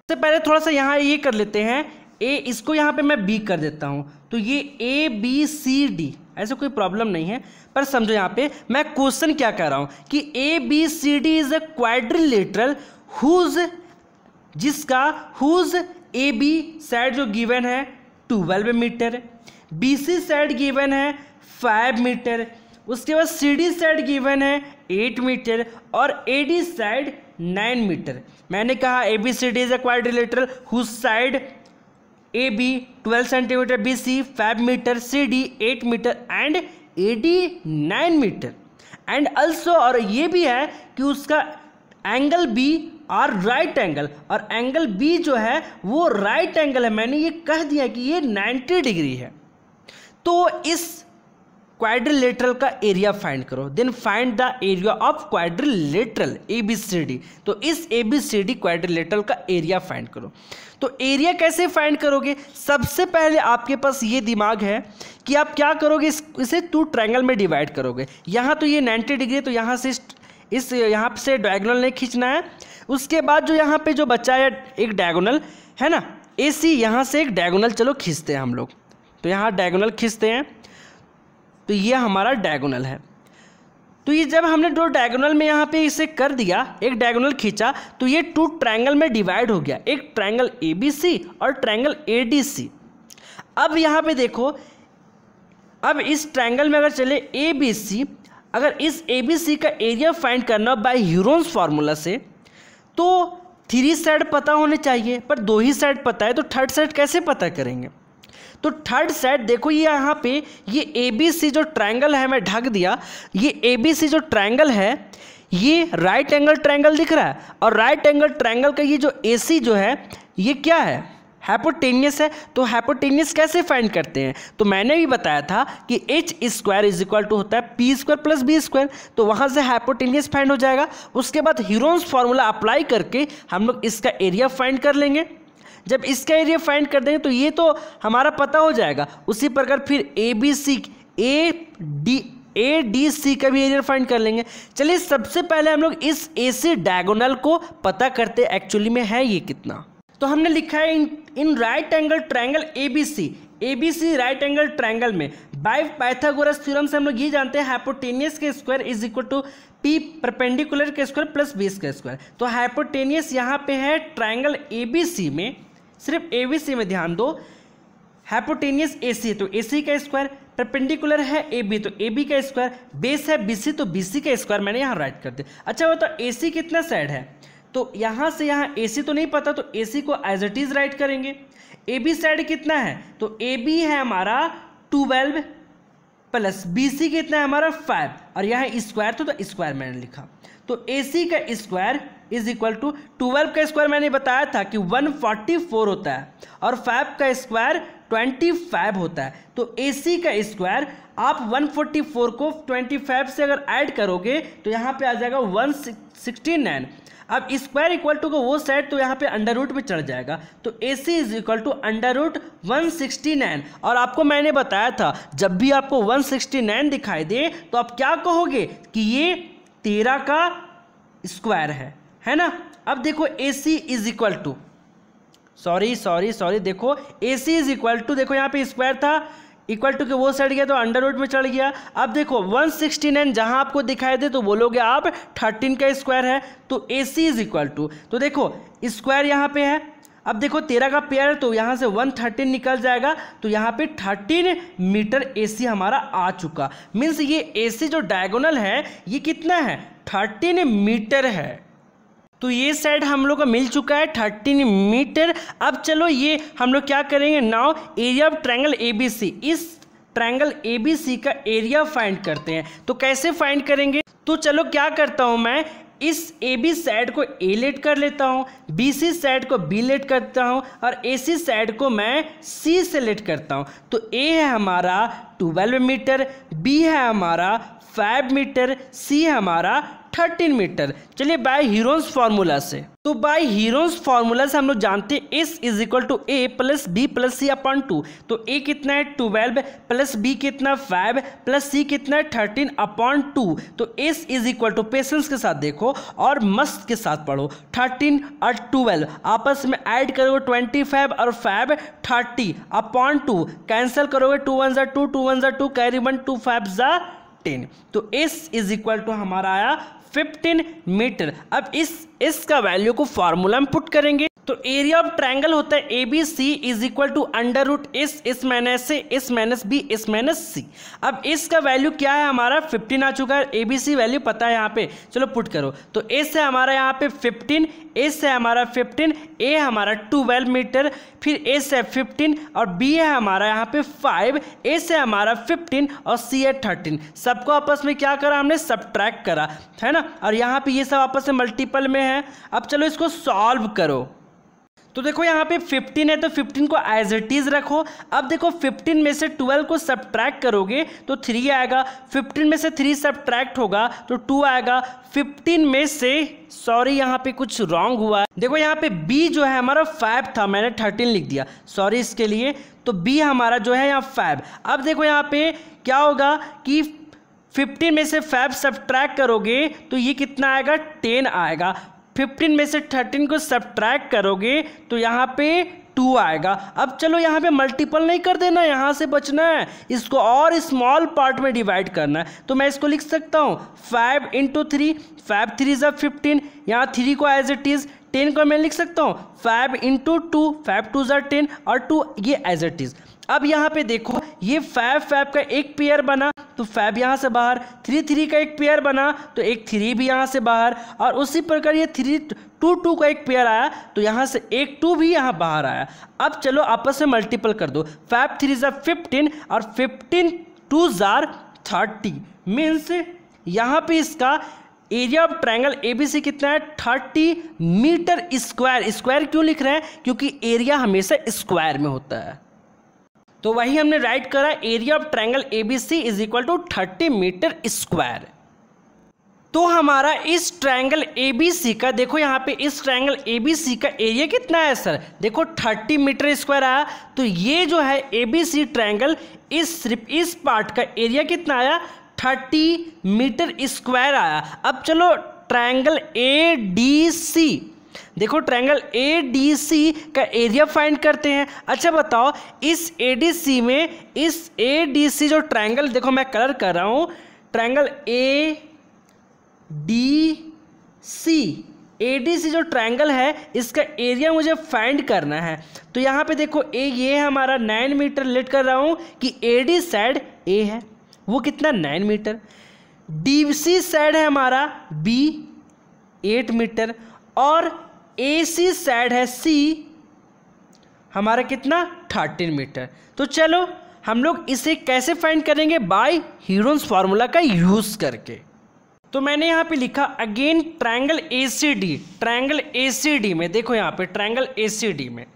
से पहले थोड़ा सा यहाँ ये कर लेते हैं, इसको यहाँ पे मैं B कर देता हूँ, तो ये ABCD, ऐसे कोई प्रॉब्लम नहीं है, पर समझो यहाँ पे मैं क्वेश्चन क्या कर रहा हूँ कि ABCD इज अ क्वाड्रिलेटरल जिसका AB साइड जो गिवन है 12 मीटर, BC साइड गिवन है 5 मीटर, उसके बाद CD साइड गिवन है 8 मीटर और AD साइड 9 मीटर। मैंने कहा ABCD is a quadrilateral whose side AB 12 centimetre, BC 5 metre, CD 8 metre and AD 9 metre. And also, और ये भी है कि उसका एंगल B और राइट एंगल, और एंगल B जो है वो राइट एंगल है, मैंने ये कह दिया कि ये 90 डिग्री है। तो इस क्वाड्रिलेटरल का एरिया फाइंड करो, then find the area of quadrilateral ABCD। तो इस ABCD क्वाड्रिलेटरल का एरिया फाइंड करो। तो एरिया कैसे फाइंड करोगे, सबसे पहले आपके पास ये दिमाग है कि आप क्या करोगे, इसे 2 ट्रायंगल में डिवाइड करोगे। यहाँ तो ये 90 डिग्री, तो यहाँ से यहाँ से डायगोनल नहीं खींचना है। उसके बाद जो यहाँ पे जो बचा है एक डायगोनल है ना, AC, यहाँ से एक डायगोनल चलो खींचते हैं हम लोग। तो यहाँ डायगोनल खींचते हैं, तो ये हमारा डायगोनल है। तो ये जब हमने 2 डायगोनल में यहाँ पे इसे कर दिया, एक डायगोनल खींचा, तो ये 2 ट्रायंगल में डिवाइड हो गया, एक ट्रायंगल ABC और ट्रायंगल ADC। अब यहाँ पे देखो, अब इस ट्रायंगल में अगर चले ABC, अगर इस ABC का एरिया फाइंड करना बाय हीरोन्स फार्मूला से, तो 3 साइड पता होने चाहिए, पर 2 ही साइड पता है, तो थर्ड साइड कैसे पता करेंगे। तो थर्ड साइड देखो, ये यहाँ पे ये ABC जो ट्रायंगल है, मैं ढक दिया, ये ABC जो ट्रायंगल है ये राइट एंगल ट्रायंगल दिख रहा है, और राइट एंगल ट्रायंगल का ये जो AC जो है ये क्या है, हाइपोटेनियस है। तो हाइपोटेनियस कैसे फाइंड करते हैं, तो मैंने भी बताया था कि H² इज इक्वल टू होता है P² प्लस B², तो वहाँ से हाइपोटेनियस फाइंड हो जाएगा। उसके बाद हीरोन्स फार्मूला अप्लाई करके हम लोग इसका एरिया फाइंड कर लेंगे। जब इसका एरिया फाइंड कर देंगे तो ये तो हमारा पता हो जाएगा। उसी प्रकार फिर ADC का भी एरिया फाइंड कर लेंगे। चलिए सबसे पहले हम लोग इस AC डायगोनल को पता करते एक्चुअली में है ये कितना। तो हमने लिखा है in right angle triangle ABC right angle triangle में बाय पाइथागोरस थ्योरम से हम लोग ये जानते हैं हाइपोटेनियस के square is equal to P perpendicular के स्क्वायर प्लस बेस का स्क्वायर। तो हाइपोटेनियस यहाँ पे है ट्रायंगल ABC में, सिर्फ ABC में ध्यान दो, हाइपोटेनियस AC है तो AC का स्क्वायर, परपेंडिकुलर है AB तो AB का स्क्वायर, बेस है BC तो BC का स्क्वायर मैंने यहाँ राइट कर दिया। अच्छा वो तो AC कितना साइड है, तो यहाँ से यहाँ AC तो नहीं पता तो AC को एज इट इज राइट करेंगे। AB साइड कितना है, तो AB है हमारा 12 प्लस BC कितना है हमारा 5 और यहाँ स्क्वायर तो स्क्वायर मैंने लिखा। तो AC का स्क्वायर इज इक्वल टू 12 का स्क्वायर मैंने बताया था कि 144 होता है और 5 का स्क्वायर 25 होता है। तो AC का स्क्वायर आप 144 को 25 से अगर ऐड करोगे तो यहाँ पे आ जाएगा 169। अब स्क्वायर इक्वल टू को वो साइड तो यहाँ पे अंडर रूट में चढ़ जाएगा, तो AC is equal to under root 169। और आपको मैंने बताया था जब भी आपको 169 दिखाई दे तो आप क्या कहोगे कि ये 13 का स्क्वायर है ना। अब देखो AC is equal to sorry देखो AC इज इक्वल टू, देखो यहाँ पे स्क्वायर था इक्वल टू के वो साइड गया तो अंडर रूट में चढ़ गया। अब देखो 169 जहां आपको दिखाई दे तो बोलोगे आप 13 का स्क्वायर है, तो AC इज इक्वल टू, तो देखो स्क्वायर यहाँ पे है। अब देखो 13 का पेयर है तो यहाँ से 113 निकल जाएगा, तो यहाँ पे 13 मीटर AC हमारा आ चुका। मीन्स ये AC जो डायगोनल है ये कितना है, 13 मीटर है। तो ये साइड हम लोग का मिल चुका है 13 मीटर। अब चलो ये हम लोग क्या करेंगे, now area of triangle ABC, इस ट्रायंगल ABC का एरिया फाइंड करते हैं। तो कैसे फाइंड करेंगे, तो चलो क्या करता हूं मैं, इस AB साइड को A लेट कर लेता हूं, BC साइड को B लेट करता हूं और AC साइड को मैं C से लेट करता हूं। तो A है हमारा 12 मीटर, B है हमारा 5 मीटर, C है हमारा 13 मीटर। चलिए बाय हीरोन्स फार्मूला से, तो बाय हीरोन्स फार्मूला से हम लोग जानते हैं S is equal to A plus B plus C upon 2। तो A कितना है 12 प्लस B कितना 5 प्लस C कितना है 13 अपॉन 2। तो S is equal to, patience के साथ देखो और मस्त के साथ पढ़ो, 13 और 12 आपस में ऐड करोगे 25 और 5 30 अपॉन 2, कैंसिल करोगे 2 1 जा 2 2 1 जा 2 कैरी 1 2 5 जा 10। तो S इज इक्वल टू हमारा आया 15 मीटर। अब इस का वैल्यू को फार्मूला में पुट करेंगे तो एरिया ऑफ ट्रायंगल होता है ABC is equal to under root S minus A S minus B S minus C। अब इस का वैल्यू क्या है हमारा 15 आ चुका है, ABC वैल्यू पता है यहाँ पे, चलो पुट करो। तो S है हमारा यहाँ पे 15, S है हमारा 15, A हमारा 12 मीटर, फिर S है 15 और B है हमारा यहाँ पे 5, S है हमारा 15 और C है 13। सबको आपस में क्या करा हमने, सब्ट्रैक्ट करा है ना, और यहाँ पे ये सब आपस में मल्टीपल में है। अब चलो इसको सॉल्व करो। तो देखो यहाँ पे 15 है तो 15 को एज इट इज रखो। अब देखो 15 में से 12 को सब्ट्रैक्ट करोगे तो 3 आएगा, 15 में से 3 सब्ट्रैक्ट होगा तो 2 आएगा, 15 में से सॉरी यहाँ पे कुछ रॉन्ग हुआ है, देखो यहाँ पे B जो है हमारा 5 था, मैंने 13 लिख दिया, सॉरी इसके लिए। तो B हमारा जो है यहाँ 5। अब देखो यहाँ पे क्या होगा कि 15 में से 5 सब्ट्रैक्ट करोगे तो ये कितना आएगा, 10 आएगा। 15 में से 13 को सब्ट्रैक्ट करोगे तो यहाँ पे 2 आएगा। अब चलो यहाँ पे मल्टीपल नहीं कर देना, यहाँ से बचना है, इसको और स्मॉल पार्ट में डिवाइड करना है। तो मैं इसको लिख सकता हूँ 5 × 3, 5 3 = 15, यहाँ 3 को एज इट इज, 10 को मैं लिख सकता हूँ 5 × 2, 5 2 = 10 और 2 ये एज इट इज। अब यहाँ पे देखो ये 5 का एक पेयर बना तो 5 यहाँ से बाहर, 3 का एक पेयर बना तो एक 3 भी यहाँ से बाहर, और उसी प्रकार ये 2 का एक पेयर आया तो यहाँ से एक 2 भी यहाँ बाहर आया। अब चलो आपस में मल्टीपल कर दो, 5 3 = 15 और 15 2 = 30। मीन्स यहाँ पे इसका एरिया ऑफ ट्रायंगल ABC कितना है, 30 मीटर स्क्वायर। स्क्वायर क्यों लिख रहे हैं, क्योंकि एरिया हमेशा स्क्वायर में होता है। तो वही हमने राइट करा, area of triangle ABC is equal to 30 metre square. तो हमारा इस ट्रायंगल ABC का देखो यहाँ पे इस ट्रायंगल ABC का एरिया कितना है सर, देखो 30 मीटर स्क्वायर आया। तो ये जो है ABC ट्रायंगल सिर्फ इस पार्ट का एरिया कितना आया, 30 मीटर स्क्वायर आया। अब चलो ट्रायंगल ए डी सी, देखो ट्रायंगल ए डी सी का एरिया फाइंड करते हैं। अच्छा बताओ इस ए डी सी में, इस ए डी सी जो ट्रायंगल, देखो मैं कलर कर रहा हूँ, triangle A D C, A D C जो ट्रायंगल है इसका एरिया मुझे फाइंड करना है। तो यहाँ पे देखो ये हमारा 9 मीटर लेट कर रहा हूँ कि ए डी साइड ए है, वो कितना 9 मीटर, डी सी साइड है हमारा बी 8 मीटर, और ए सी साइड है सी हमारा कितना 13 मीटर। तो चलो हम लोग इसे कैसे फाइंड करेंगे, बाय हीरोन्स फार्मूला का यूज करके। तो मैंने यहाँ पे लिखा again triangle A C D, triangle A C D में देखो यहाँ पे ट्रायंगल ए सी डी में,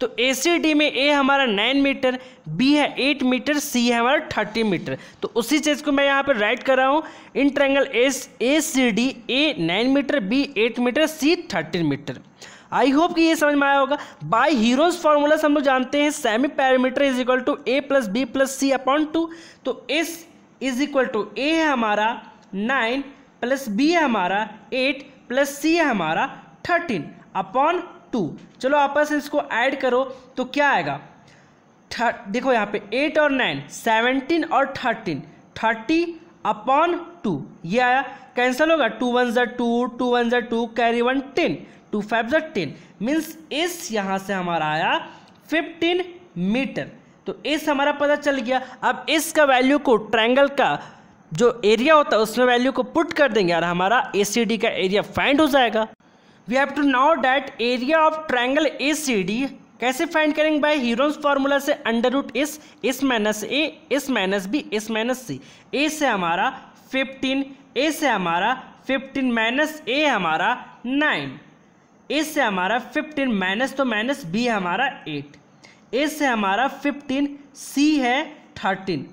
तो ए सी डी में ए हमारा 9 मीटर, बी है 8 मीटर, सी है हमारा 30 मीटर। तो उसी चीज़ को मैं यहाँ पे राइट कर रहा हूँ, in triangle A C D a 9 metre, b 8 metre, c 13 metre. I hope कि ये समझ में आया होगा। बाय हीरोज फार्मूला हम लोग जानते हैं semi parameter is equal to a plus b plus c upon 2। तो s is equal to a है हमारा 9 प्लस बी है हमारा 8 प्लस सी है हमारा 13 अपॉन 2। चलो आपस में इसको ऐड करो तो क्या आएगा, देखो यहाँ पे 8 और 9 17 और 13 30 अपॉन 2, ये आया, कैंसिल होगा, 2 1 ज़ा 2, 2 1 ज़ा 2, कैरी 1 10, 2 5 ज़ा 10, मीन्स इस यहाँ से हमारा आया 15 मीटर। तो इस हमारा पता चल गया। अब इसका वैल्यू को ट्रायंगल का जो एरिया होता है उसमें वैल्यू को पुट कर देंगे और हमारा ए सी डी का एरिया फाइंड हो जाएगा। We have to know that area of triangle A C D कैसे फाइंड करेंगे, बाय हीरोन्स फार्मूला से under root s minus a, s minus b, s minus c. A से हमारा 15, ए से हमारा 15 माइनस ए हमारा 9, ए से हमारा 15 माइनस तो माइनस बी हमारा 8, ए से हमारा 15, सी है 13।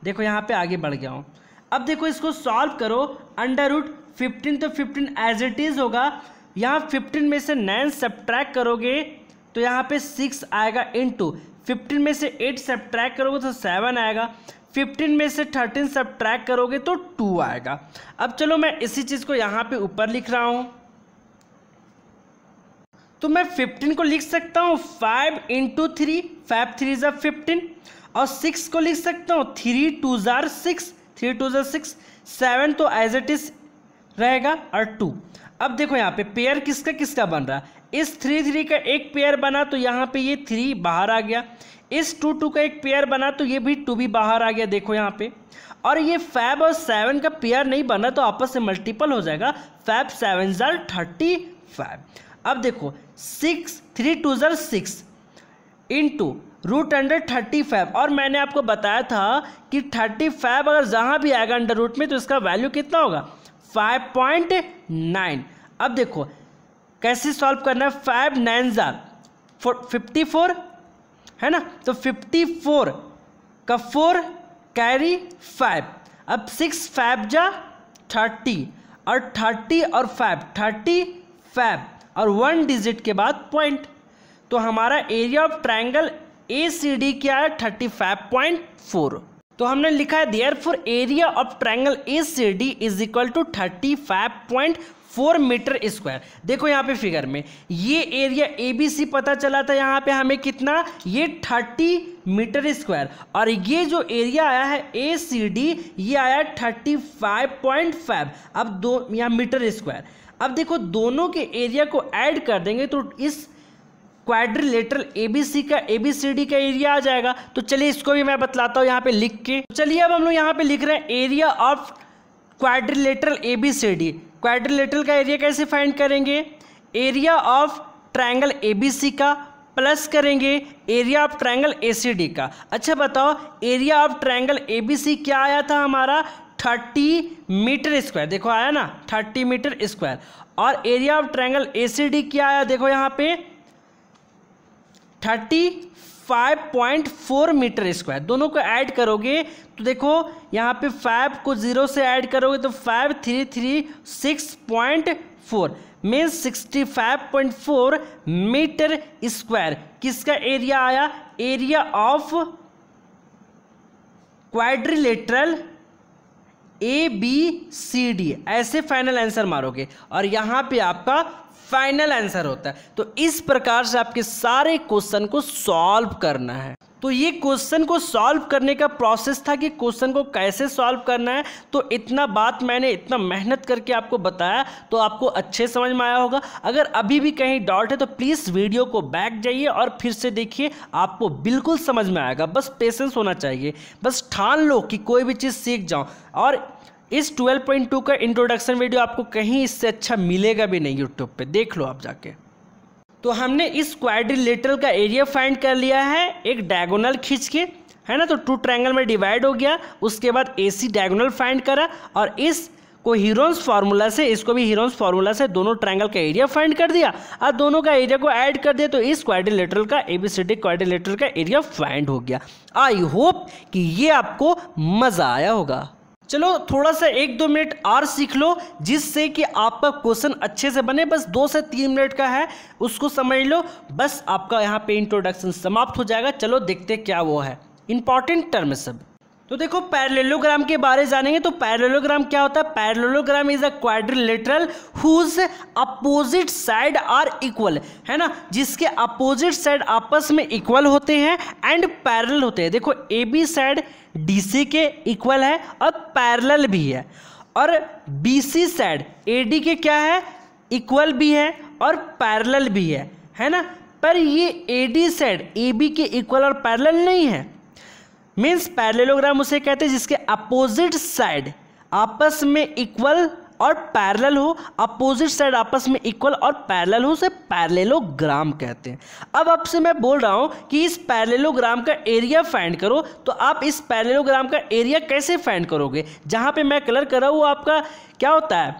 देखो यहाँ पे आगे बढ़ गया हूँ। अब देखो इसको सॉल्व करो, अंडर रूट 15 तो 15 एज इट इज होगा, यहाँ 15 में से 9 सब्ट्रैक्ट करोगे तो यहाँ पे 6 आएगा, इनटू 15 में से 8 सब्ट्रैक्ट करोगे तो 7 आएगा, 15 में से 13 सब्ट्रैक्ट करोगे तो 2 आएगा। अब चलो मैं इसी चीज़ को यहाँ पे ऊपर लिख रहा हूँ, तो मैं 15 को लिख सकता हूँ 5 इंटू 3, 5 3 ज़ा 15, और 6 को लिख सकता हूँ 3 2 ज़ा 6, 3 2 ज़ा 6, 7 तो एज इट इज रहेगा और 2। अब देखो यहाँ पे पेयर किसका किसका बन रहा है, इस 3 3 का एक पेयर बना तो यहाँ पे ये 3 बाहर आ गया, इस 2 2 का एक पेयर बना तो ये भी 2 भी बाहर आ गया, देखो यहाँ पे। और ये 5 और 7 का पेयर नहीं बना तो आपस से मल्टीपल हो जाएगा, 5 7 ज़ा 35। अब देखो 6 3 2 ज़ा 6 इंटू रूट अंडर 35, और मैंने आपको बताया था कि 35 अगर जहाँ भी आएगा अंडर रूट में तो इसका वैल्यू कितना होगा 5.9। अब देखो कैसे सॉल्व करना है, 5 9 ज़ा 54 है ना, तो 54 का 4 कैरी 5, अब 6 5 जा 30 और 30 और 5 35 और 1 डिजिट के बाद पॉइंट। तो हमारा area of triangle A C D क्या है 35.4। तो हमने लिखा है therefore area of triangle A C D is equal to 35.4 metre square. देखो यहाँ पे फिगर में ये एरिया ए बी सी पता चला था, यहाँ पे हमें कितना, ये 30 मीटर स्क्वायर, और ये जो एरिया आया है ए सी डी ये आया 35.5, अब दो यहाँ मीटर स्क्वायर। अब देखो दोनों के एरिया को ऐड कर देंगे तो इस क्वाड्रिलेटरल एबीसी का एबीसीडी का एरिया आ जाएगा। तो चलिए इसको भी मैं बतलाता हूँ यहाँ पे लिख के। चलिए अब हम लोग यहाँ पे लिख रहे हैं area of quadrilateral ABCD. Quadrilateral का एरिया कैसे फाइंड करेंगे, एरिया ऑफ ट्रायंगल एबीसी का प्लस करेंगे एरिया ऑफ ट्रायंगल एसीडी का। अच्छा बताओ एरिया ऑफ ट्रायंगल एबीसी क्या आया था हमारा 30 मीटर स्क्वायर, देखो आया ना 30 मीटर स्क्वायर, और एरिया ऑफ ट्रायंगल एसीडी क्या आया, देखो यहाँ पे 35.4 मीटर स्क्वायर। दोनों को ऐड करोगे तो देखो यहाँ पे 5 को 0 से ऐड करोगे तो 5336.4 मीन्स 65.4 मीटर स्क्वायर किसका एरिया आया, एरिया ऑफ क्वाड्रिलेटरल ABCD ऐसे फाइनल आंसर मारोगे और यहाँ पे आपका फाइनल आंसर होता है। तो इस प्रकार से आपके सारे क्वेश्चन को सॉल्व करना है। तो ये क्वेश्चन को सॉल्व करने का प्रोसेस था कि क्वेश्चन को कैसे सॉल्व करना है। तो इतना बात मैंने इतना मेहनत करके आपको बताया तो आपको अच्छे समझ में आया होगा। अगर अभी भी कहीं डाउट है तो प्लीज़ वीडियो को बैक जाइए और फिर से देखिए, आपको बिल्कुल समझ में आएगा। बस पेशेंस होना चाहिए, बस ठान लो कि कोई भी चीज़ सीख जाओ। और इस 12.2 का इंट्रोडक्शन वीडियो आपको कहीं इससे अच्छा मिलेगा भी नहीं, यूट्यूब पे देख लो आप जाके। तो हमने इस क्वाड्रिलेटरल का एरिया फाइंड कर लिया है एक डायगोनल खींच के, है ना। तो 2 ट्रायंगल में डिवाइड हो गया, उसके बाद AC डायगोनल फाइंड करा और इसको हीरोन्स फार्मूला से, इसको भी हीरोन्स फार्मूला से दोनों ट्रायंगल का एरिया फाइंड कर दिया और दोनों का एरिया को ऐड कर दिया। तो इस क्वाड्रिलेटरल का ABCD क्वाड्रिलेटरल का एरिया फाइंड हो गया। आई होप कि ये आपको मज़ा आया होगा। चलो थोड़ा सा 1-2 मिनट और सीख लो जिससे कि आपका क्वेश्चन अच्छे से बने। बस 2 से 3 मिनट का है, उसको समझ लो, बस आपका यहाँ पे इंट्रोडक्शन समाप्त हो जाएगा। चलो देखते क्या वो है, इंपॉर्टेंट टर्म सब। तो देखो पैरेललोग्राम के बारे जानेंगे। तो पैरेललोग्राम क्या होता है? Parallelogram is a quadrilateral whose opposite side are equal, है ना, जिसके अपोजिट साइड आपस में इक्वल होते हैं एंड पैरेलल होते हैं। देखो AB साइड DC के इक्वल है और पैरेलल भी है, और BC साइड AD के क्या है, इक्वल भी है और पैरेलल भी है ना। पर ये AD साइड AB के इक्वल और पैरेलल नहीं है। मीन्स पैरेललोग्राम उसे कहते हैं जिसके अपोजिट साइड आपस में इक्वल और पैरेलल हो। अपोजिट साइड आपस में इक्वल और पैरेलल हो, उसे पैरेललोग्राम कहते हैं। अब आपसे मैं बोल रहा हूं कि इस पैरेललोग्राम का एरिया फाइंड करो। तो आप इस पैरेललोग्राम का एरिया कैसे फाइंड करोगे? जहां पे मैं कलर कर रहा हूं वो आपका क्या होता है,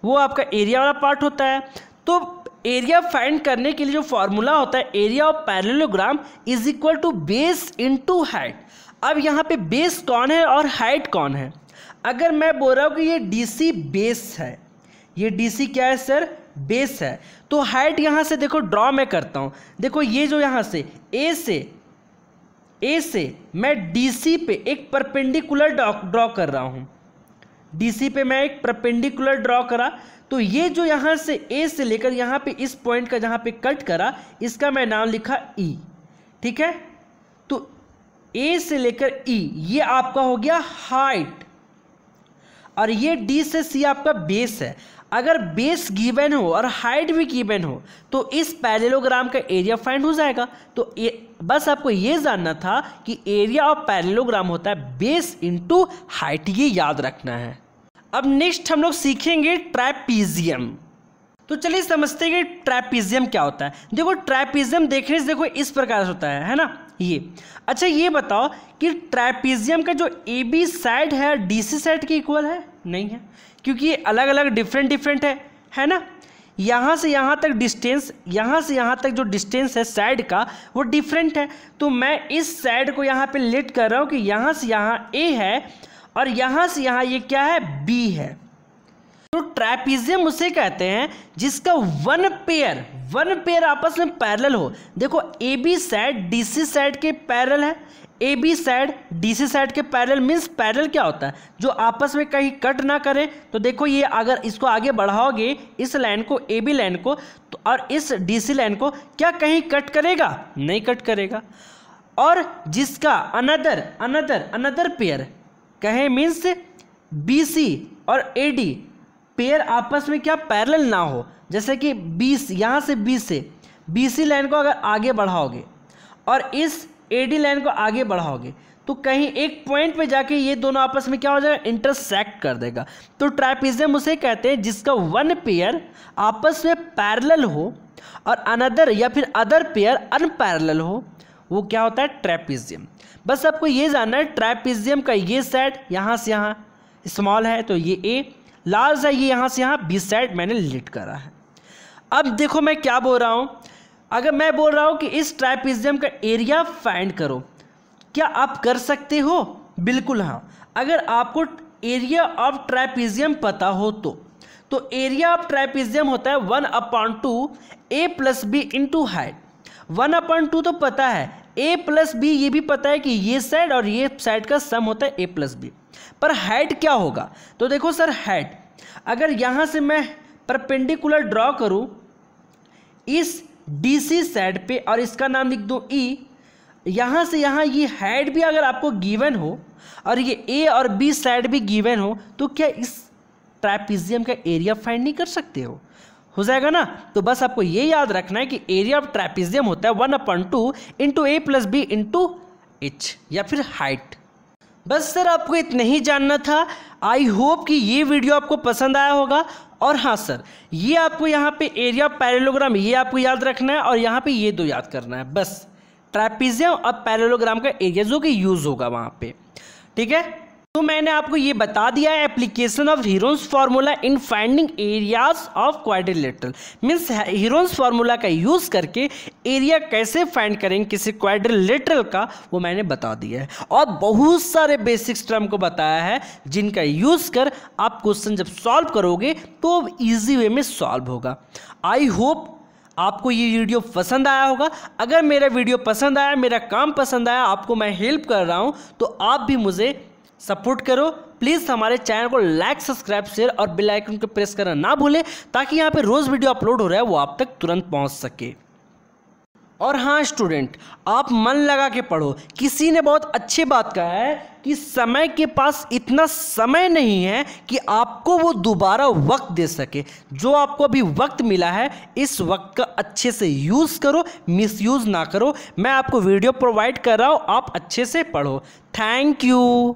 वो आपका एरिया वाला पार्ट होता है। तो एरिया फाइंड करने के लिए जो फॉर्मूला होता है, area of parallelogram is equal to base into height. अब यहाँ पे बेस कौन है और हाइट कौन है? अगर मैं बोल रहा हूँ कि ये DC बेस है, ये DC क्या है सर? बेस है। तो हाइट यहाँ से देखो ड्रॉ मैं करता हूँ। देखो ये जो यहाँ से A से मैं DC पे एक परपेंडिकुलर ड्रॉ कर रहा हूँ। DC पे मैं एक परपेंडिकुलर ड्रॉ करा, तो ये जो यहाँ से A से लेकर यहाँ पे इस पॉइंट का जहाँ पे कट करा, इसका मैं नाम लिखा E, ठीक है। तो A से लेकर E ये आपका हो गया हाइट, और ये D से C आपका बेस है। अगर बेस गिवन हो और हाइट भी गिवन हो तो इस पैरेललोग्राम का एरिया फाइंड हो जाएगा। तो बस आपको ये जानना था कि एरिया ऑफ पैरेललोग्राम होता है बेस इनटू हाइट, ये याद रखना है। अब नेक्स्ट हम लोग सीखेंगे ट्रैपीजियम। तो चलिए समझते हैं कि ट्रैपीजियम क्या होता है। देखो ट्रैपीजियम देखने से देखो इस प्रकार से होता है ना ये। अच्छा ये बताओ कि ट्रैपीजियम का जो AB साइड है DC साइड के इक्वल है? नहीं है, क्योंकि ये अलग अलग डिफरेंट है ना। यहाँ से यहाँ तक डिस्टेंस, यहाँ से यहाँ तक जो डिस्टेंस है साइड का वो डिफरेंट है। तो मैं इस साइड को यहाँ पे लेट कर रहा हूँ कि यहाँ से यहाँ A है और यहाँ से यहाँ ये क्या है, B है। तो ट्रैपीजियम उसे कहते हैं जिसका वन पेयर आपस में पैरेलल हो। देखो AB साइड DC साइड के पैरेलल है, AB साइड DC साइड के पैरेलल। मीन्स पैरेलल क्या होता है? जो आपस में कहीं कट ना करें। तो देखो ये अगर इसको आगे बढ़ाओगे इस लाइन को, AB लाइन को, तो और इस DC लाइन को, क्या कहीं कट करेगा? नहीं कट करेगा। और जिसका अनदर पेयर कहें, मीन्स BC और AD पेयर आपस में क्या पैरेलल ना हो। जैसे कि 20 यहाँ से BC लाइन को अगर आगे बढ़ाओगे और इस AD लाइन को आगे बढ़ाओगे तो कहीं एक पॉइंट पे जाके ये दोनों आपस में क्या हो जाएगा, इंटरसेक्ट कर देगा। तो ट्रैपीजियम उसे कहते हैं जिसका वन पेयर आपस में पैरेलल हो और अनदर या फिर अदर पेयर अनपैरेलल हो, वो क्या होता है, ट्रैपीजियम। बस आपको ये जानना है ट्रैपीजियम का ये साइड यहाँ से यहाँ स्मॉल है तो ये A, लार्ज है ये यहाँ से यहाँ B साइड मैंने लिट करा है। अब देखो मैं क्या बोल रहा हूँ, अगर मैं बोल रहा हूँ कि इस ट्रैपीजियम का एरिया फाइंड करो, क्या आप कर सकते हो? बिल्कुल हाँ। अगर आपको एरिया ऑफ ट्रैपीजियम पता हो तो एरिया ऑफ ट्रैपीजियम होता है 1/2 A + B इंटू हाइट। 1/2 तो पता है, A + B ये भी पता है कि ये साइड और ये साइड का सम होता है A + B। पर हेड क्या होगा? तो देखो सर, हेड अगर यहाँ से मैं परपेंडिकुलर ड्रॉ करूँ इस DC साइड पे और इसका नाम लिख दूँ E, यहाँ से यहाँ ये हेड भी अगर आपको गिवन हो और ये A और B साइड भी गिवन हो, तो क्या इस ट्रापेजियम का एरिया फाइंड नहीं कर सकते हो जाएगा ना? तो बस आपको ये याद रखना है कि एरिया ऑफ ट्रापेजियम होता है 1/2 into A plus B into H या फिर हाइट। बस सर आपको इतना ही जानना था। आई होप कि ये वीडियो आपको पसंद आया होगा। और हाँ सर, ये आपको यहाँ पे एरिया ऑफ पैरेललोग्राम ये आपको याद रखना है और यहाँ पे ये दो याद करना है बस, ट्रापेजियम और पैरेललोग्राम का एरिया जो कि यूज़ होगा वहाँ पे, ठीक है। तो मैंने आपको ये बता दिया है application of Heron's formula in finding areas of quadrilateral, means Heron's formula का यूज़ करके एरिया कैसे फाइंड करेंगे किसी क्वाड्रिलेटरल का, वो मैंने बता दिया है। और बहुत सारे बेसिक्स टर्म को बताया है जिनका यूज़ कर आप क्वेश्चन जब सॉल्व करोगे तो ईजी वे में सॉल्व होगा। आई होप आपको ये वीडियो पसंद आया होगा। अगर मेरा वीडियो पसंद आया, मेरा काम पसंद आया, आपको मैं हेल्प कर रहा हूँ, तो आप भी मुझे सपोर्ट करो। प्लीज़ हमारे चैनल को लाइक, सब्सक्राइब, शेयर और बेल आइकन को प्रेस करना ना भूलें ताकि यहाँ पे रोज़ वीडियो अपलोड हो रहा है वो आप तक तुरंत पहुँच सके। और हाँ स्टूडेंट, आप मन लगा के पढ़ो। किसी ने बहुत अच्छी बात कहा है कि समय के पास इतना समय नहीं है कि आपको वो दोबारा वक्त दे सके। जो आपको अभी वक्त मिला है, इस वक्त का अच्छे से यूज़ करो, मिसयूज़ ना करो। मैं आपको वीडियो प्रोवाइड कर रहा हूँ, आप अच्छे से पढ़ो। Thank you.